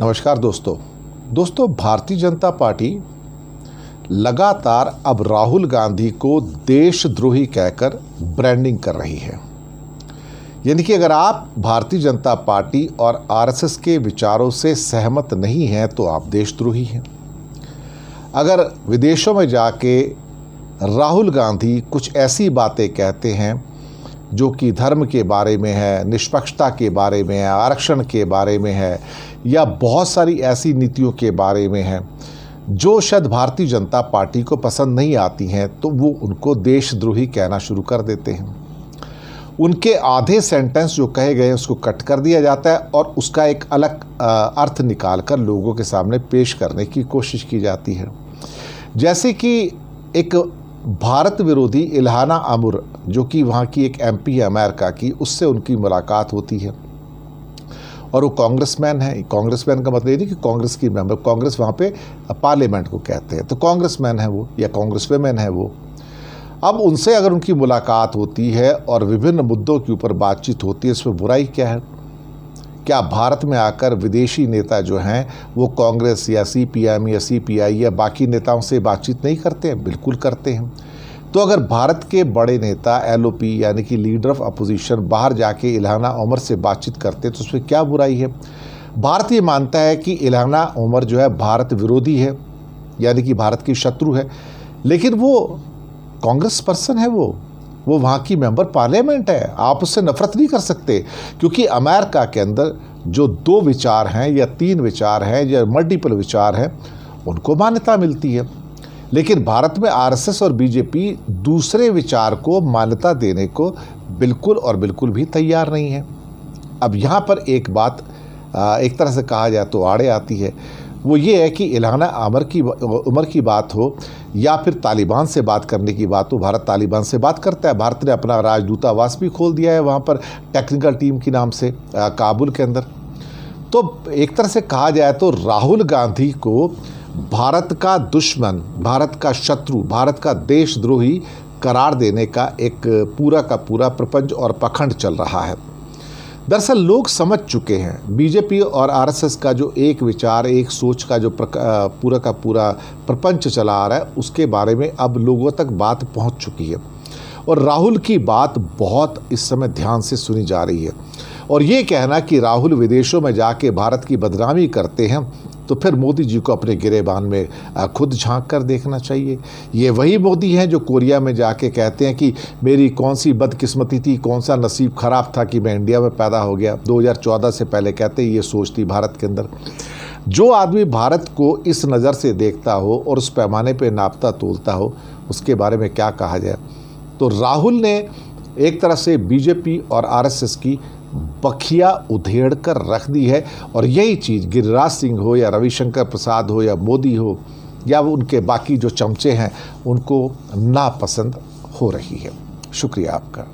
नमस्कार दोस्तों भारतीय जनता पार्टी लगातार अब राहुल गांधी को देशद्रोही कहकर ब्रांडिंग कर रही है। यानी कि अगर आप भारतीय जनता पार्टी और आरएसएस के विचारों से सहमत नहीं हैं तो आप देशद्रोही हैं। अगर विदेशों में जाके राहुल गांधी कुछ ऐसी बातें कहते हैं जो कि धर्म के बारे में है, निष्पक्षता के बारे में है, आरक्षण के बारे में है, या बहुत सारी ऐसी नीतियों के बारे में है जो शायद भारतीय जनता पार्टी को पसंद नहीं आती हैं, तो वो उनको देशद्रोही कहना शुरू कर देते हैं। उनके आधे सेंटेंस जो कहे गए उसको कट कर दिया जाता है और उसका एक अलग अर्थ निकाल कर लोगों के सामने पेश करने की कोशिश की जाती है। जैसे कि एक भारत विरोधी इल्हाना अमर, जो कि वहाँ की एक एमपी है अमेरिका की, उससे उनकी मुलाकात होती है और वो कांग्रेसमैन है। कांग्रेसमैन का मतलब ये नहीं कि कांग्रेस की मेंबर, कांग्रेस वहाँ पे पार्लियामेंट को कहते हैं, तो कांग्रेसमैन है वो या कांग्रेसवुमेन है वो। अब उनसे अगर उनकी मुलाकात होती है और विभिन्न मुद्दों के ऊपर बातचीत होती है, इसमें बुराई क्या है? क्या भारत में आकर विदेशी नेता जो हैं वो कांग्रेस या सीपीएम या सीपीआई या बाकी नेताओं से बातचीत नहीं करते हैं? बिल्कुल करते हैं। तो अगर भारत के बड़े नेता एलओपी यानी कि लीडर ऑफ अपोजिशन बाहर जाके इल्हाना उमर से बातचीत करते हैं तो उसमें क्या बुराई है? भारत ये मानता है कि इल्हाना उमर जो है भारत विरोधी है, यानी कि भारत की शत्रु है, लेकिन वो कांग्रेस पर्सन है, वो वहाँ की मेंबर पार्लियामेंट है। आप उससे नफरत नहीं कर सकते, क्योंकि अमेरिका के अंदर जो 2 विचार हैं या 3 विचार हैं या मल्टीपल विचार हैं उनको मान्यता मिलती है। लेकिन भारत में आरएसएस और बीजेपी दूसरे विचार को मान्यता देने को बिल्कुल और बिल्कुल भी तैयार नहीं है। अब यहाँ पर एक बात एक तरह से कहा जाए तो आड़े आती है, वो ये है कि इल्हाना उमर की बात हो या फिर तालिबान से बात करने की बात हो। भारत तालिबान से बात करता है। भारत ने अपना राजदूतावास भी खोल दिया है वहाँ पर टेक्निकल टीम के नाम से काबुल के अंदर। तो एक तरह से कहा जाए तो राहुल गांधी को भारत का दुश्मन, भारत का शत्रु, भारत का देशद्रोही करार देने का एक पूरा का पूरा प्रपंच और पखंड चल रहा है। दरअसल लोग समझ चुके हैं बीजेपी और आरएसएस का जो एक विचार, एक सोच का जो पूरा का पूरा प्रपंच चला आ रहा है, उसके बारे में अब लोगों तक बात पहुंच चुकी है और राहुल की बात बहुत इस समय ध्यान से सुनी जा रही है। और ये कहना कि राहुल विदेशों में जाके भारत की बदनामी करते हैं, तो फिर मोदी जी को अपने गिरेबान में खुद झांक कर देखना चाहिए। ये वही मोदी हैं जो कोरिया में जाके कहते हैं कि मेरी कौन सी बदकिस्मती थी, कौन सा नसीब ख़राब था कि मैं इंडिया में पैदा हो गया। 2014 से पहले कहते ये सोच थी भारत के अंदर। जो आदमी भारत को इस नज़र से देखता हो और उस पैमाने पर नापता तोलता हो, उसके बारे में क्या कहा जाए। तो राहुल ने एक तरह से बीजेपी और आरएसएस की बखिया उधेड़ कर रख दी है और यही चीज़ गिरिराज सिंह हो या रविशंकर प्रसाद हो या मोदी हो या उनके बाकी जो चमचे हैं उनको नापसंद हो रही है। शुक्रिया आपका।